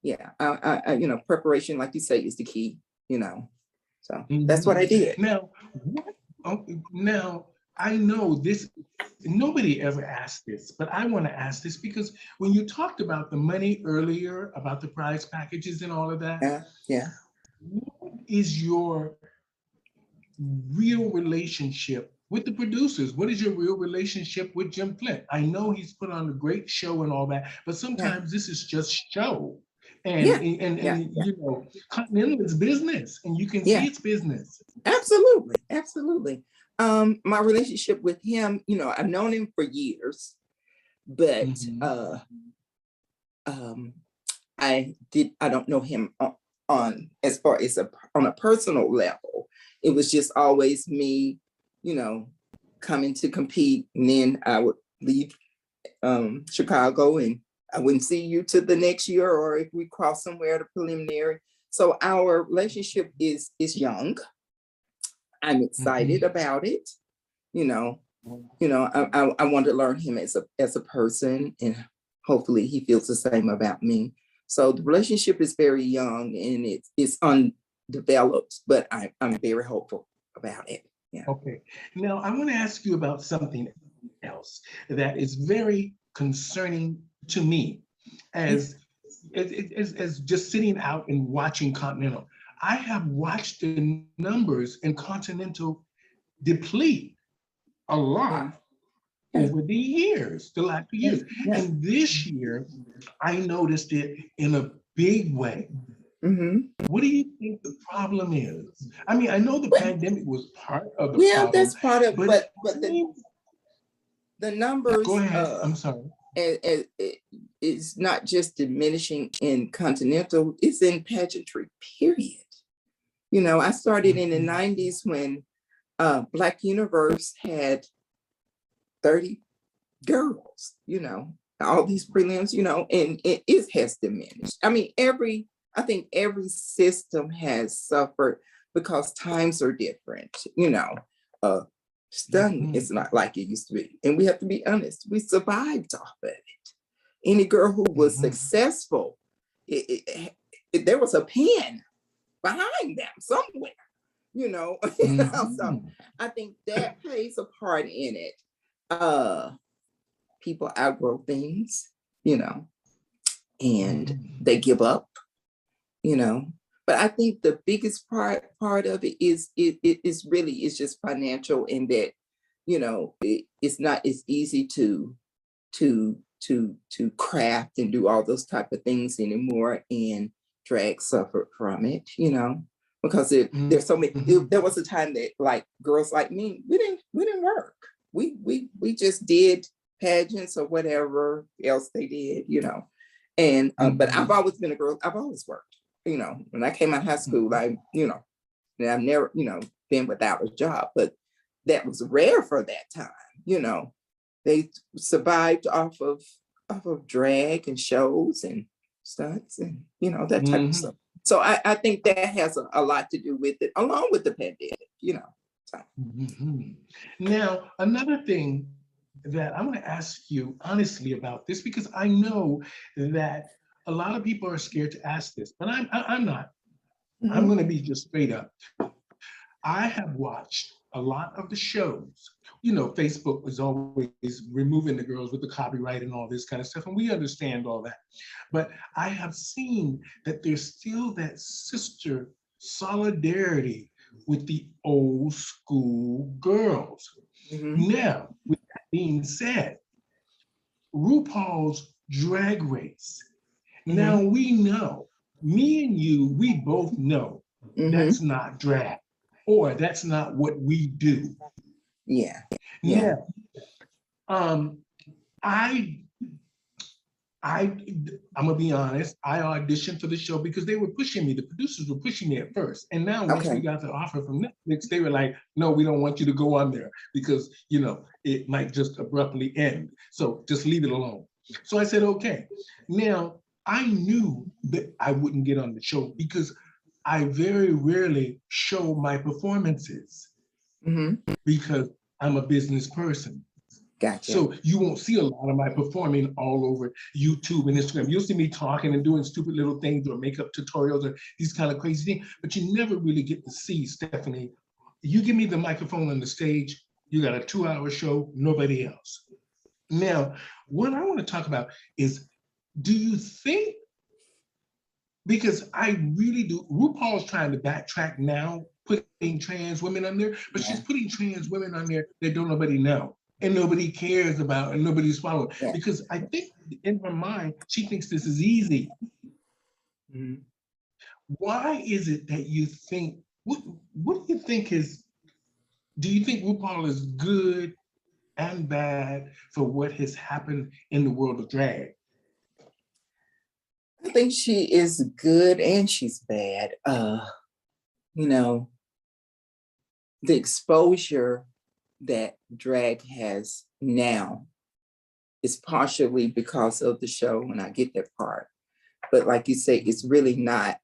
yeah. Preparation, like you say, is the key. So that's what I Mhm. did. Now, now I know this, nobody ever asked this, but I want to ask this because when you talked about the money earlier, about the prize packages and all of that, Yeah, yeah. what is your real relationship with the producers? What is your real relationship with Jim Flint? I know he's put on a great show and all that, but Yeah, sometimes this is just show. And yeah, and yeah, and yeah, you know, Continental is business, and you can see yeah. it's business. Absolutely, absolutely. My relationship with him, I've known him for years, but Mhm. um, I don't know him on as far as on a personal level. It was just always me, you know, coming to compete, and then I would leave Chicago, and I wouldn't see you to the next year, or if we cross somewhere at a preliminary. So our relationship is young. I'm excited Mhm. about it. You know, I want to learn him as a person, and hopefully he feels the same about me. So the relationship is very young and it's undeveloped, but I'm very hopeful about it. Yeah. Okay. Now I want to ask you about something else that is very concerning to me Yeah. as just sitting out and watching Continental. I have watched the numbers in Continental deplete a Yeah. lot Yeah. over the years, the last few Yeah. years. Yeah. And this year, I noticed it in a big way. Mm-hmm. What do you think the problem is? I mean, I know the Well, pandemic was part of the yeah, problem, that's part of, but it but seems, the go numbers ahead, I'm sorry. it is not just diminishing in Continental, it's in pageantry, period. I started in the Mhm, 90s when Black Universe had 30 girls, all these prelims, and it has diminished. I think every system has suffered because times are different, uh, stunning mhm, is not like it used to be. And we have to be honest, we survived off of it. Any girl who was mhm, successful, there was a pen behind them somewhere, you know. So mhm, I think that plays a part in it. Uh, People outgrow things, you know, and mhm, they give up, you know. But I think the biggest part of it is really it's just financial in that, it's not as easy to craft and do all those type of things anymore, and drag suffered from it, because there's so many. mhm, There was a time that like girls like me, we didn't work. We just did pageants or whatever else they did, and but I've mhm, always been a girl. I've always worked. When I came out of high school, mhm, and I've never been without a job, but that was rare for that time. you know they survived off of drag and shows and stunts and that type of stuff. mhm, So I think that has a lot to do with it, along with the pandemic. So mhm. Now, another thing that I'm going to ask you honestly about this, because I know that a lot of people are scared to ask this, but I'm not. I'm mhm. going to be just straight up. I have watched a lot of the shows. Facebook was always removing the girls with the copyright and all this kind of stuff, and we understand all that. But I have seen that there's still that sister solidarity with the old school girls. Mhm. Now, with that being said, RuPaul's Drag Race. Now Mhm. we know, me and you, we both know that's Mhm. not drag, or that's not what we do. Yeah. Yeah. Now, um, I, I, I'm gonna be honest. I auditioned for the show because they were pushing me. The producers were pushing me at first, and now once we Okay. got the offer from Netflix, they were like, "No, we don't want you to go on there because it might just abruptly end. So just leave it alone." So I said, "Okay." Now I knew that I wouldn't get on the show because I very rarely show my performances Mhm. because I'm a business person. Gotcha. So you won't see a lot of my performing all over YouTube and Instagram. You'll see me talking and doing stupid little things or makeup tutorials or these kind of crazy things, but you never really get to see Stephanie. You give me the microphone on the stage, you got a 2-hour show, nobody else. Now, what I want to talk about is, do you think, because I really do, RuPaul's trying to backtrack now, putting trans women on there, but she's putting trans women on there that don't nobody know and nobody cares about and nobody's following. Because I think in her mind, she thinks this is easy. Mhm. Why is it that you think, what do you think is, do you think RuPaul is good and bad for what has happened in the world of drag? I think she is good and she's bad. You know, the exposure that drag has now is partially because of the show, and I get that part. But like you say, it's really not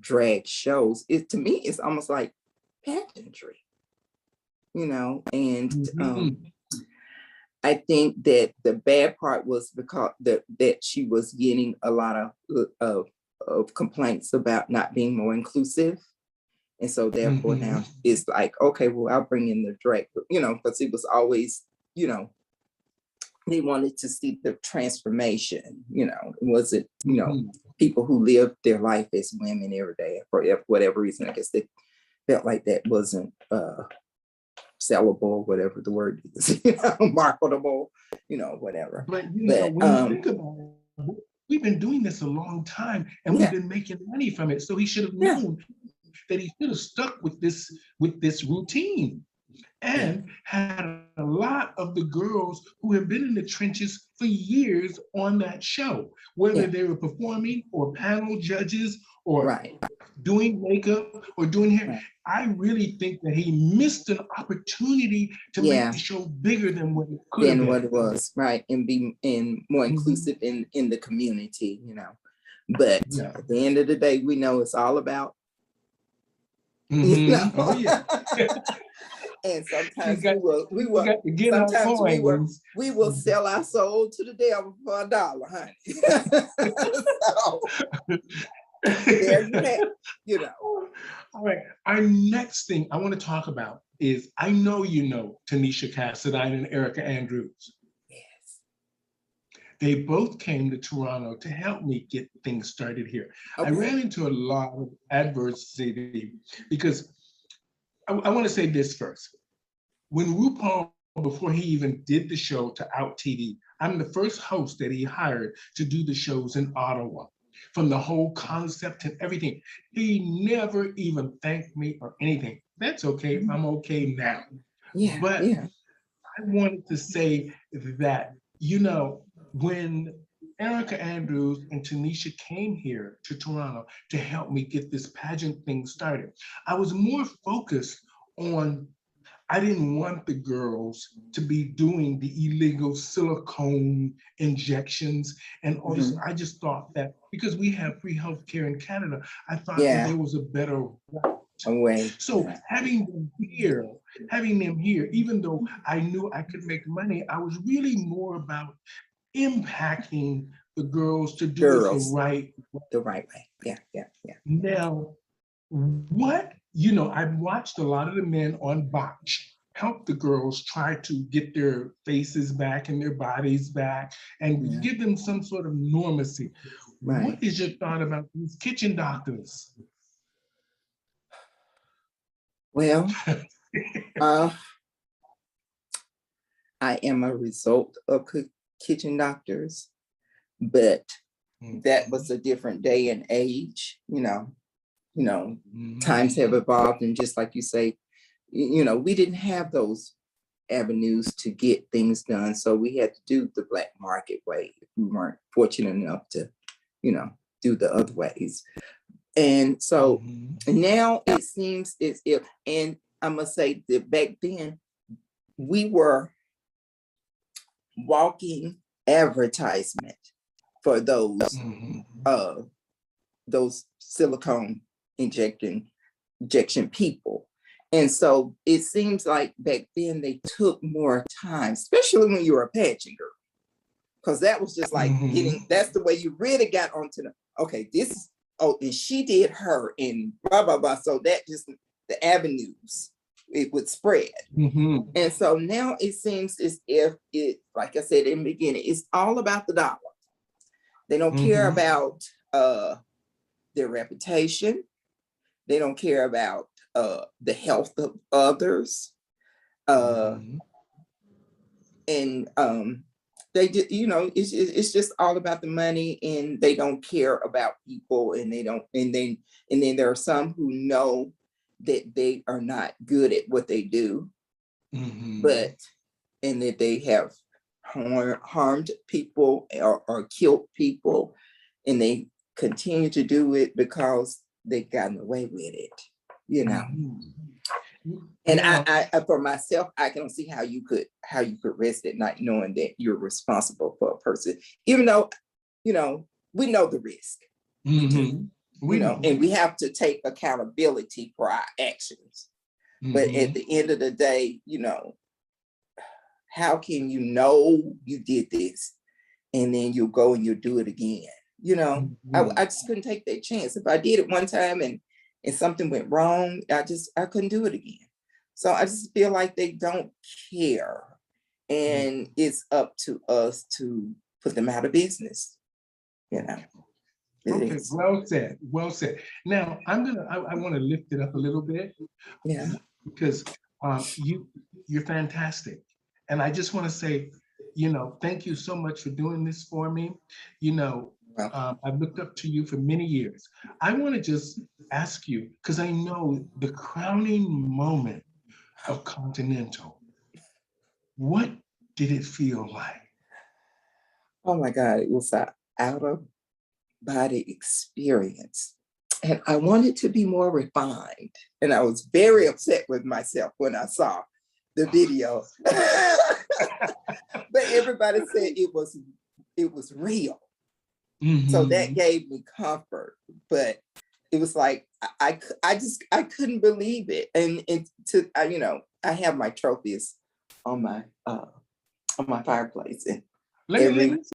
drag shows. It, to me, it's almost like pageantry, you know, and I think that the bad part was because that she was getting a lot of complaints about not being more inclusive. And so therefore now it's like, okay, well, I'll bring in the drag, you know, because it was always, you know, they wanted to see the transformation, you know, it wasn't, you know, people who lived their life as women every day for whatever reason. I guess they felt like that wasn't sellable, whatever the word is, you know, marketable, you know, whatever. But you know, when you think about it, we've been doing this a long time and we've been making money from it. So he should have known that he should have stuck with this routine, and had a lot of the girls who have been in the trenches for years on that show, whether they were performing or panel judges or doing makeup or doing hair. I really think that he missed an opportunity to make the show bigger than what it could have been. What it was, and be more inclusive in the community, you know. But at the end of the day, we know it's all about you know? Oh yeah. And sometimes we will sell our soul to the devil for $1, honey. So, there you have, you know. All right. Our next thing I want to talk about is, I know you know Tanisha Cassadine and Erica Andrews. Yes. They both came to Toronto to help me get things started here. I ran into a lot of adversity because I want to say this first. When RuPaul, before he even did the show to Out TV, I'm the first host that he hired to do the shows in Ottawa. From the whole concept and everything, he never even thanked me or anything. That's okay, I'm okay now. But I wanted to say that, you know, when Erica Andrews and Tanisha came here to Toronto to help me get this pageant thing started, I was more focused on, I didn't want the girls to be doing the illegal silicone injections and all this. I just thought that because we have free healthcare in Canada, I thought that there was a better way. So having them here, even though I knew I could make money, I was really more about impacting the girls to do it the right way. Yeah. Now, what, you know, I've watched a lot of the men on Botch help the girls try to get their faces back and their bodies back and give them some sort of normalcy. What is your thought about these kitchen doctors? Well, I am a result of kitchen doctors, but that was a different day and age, you know. Times have evolved, and just like you say, you know, we didn't have those avenues to get things done, so we had to do the black market way. We weren't fortunate enough to, you know, do the other ways. And so now it seems as if, and I must say that back then we were walking advertisement for those silicone injection people. And so it seems like back then they took more time, especially when you were a pageant girl. Because that was just like Mhm. that's the way you really got onto okay, this is, oh, and she did her and blah, blah, blah. So that just, the avenues, it would spread. Mhm. And so now it seems as if it, like I said in the beginning, it's all about the dollar. They don't care Mhm. about their reputation. They don't care about the health of others. Uh, Mhm. and they just, it's just all about the money, and they don't care about people, and they don't, and then there are some who know that they are not good at what they do, Mhm. but and that they have harmed people or killed people, and they continue to do it because they've gotten away with it, you know. Mhm. And Now, for myself, I can see how you could rest at night knowing that you're responsible for a person, even though, we know the risk. We do, mhm, we know. and we have to take accountability for our actions. But at Mhm. the end of the day, how can you know you did this and then you go and you do it again? I Mhm. just couldn't take that chance. If I did it one time and something went wrong, I couldn't do it again. So I just feel like they don't care, and it's up to us to put them out of business. You know, it Okay, is. well said, well said. Now, I want to lift it up a little bit Yeah. because you're fantastic. And I just want to say, thank you so much for doing this for me. You know, Well, I've looked up to you for many years. I want to just ask you, because I know the crowning moment of Continental, what did it feel like? oh my God, it was an out of body experience. And I wanted to be more refined. And I was very upset with myself when I saw the video. But everybody said it was real. So that Mhm. gave me comfort. But it was like I couldn't believe it. And I have my trophies on my fireplace, and Let me every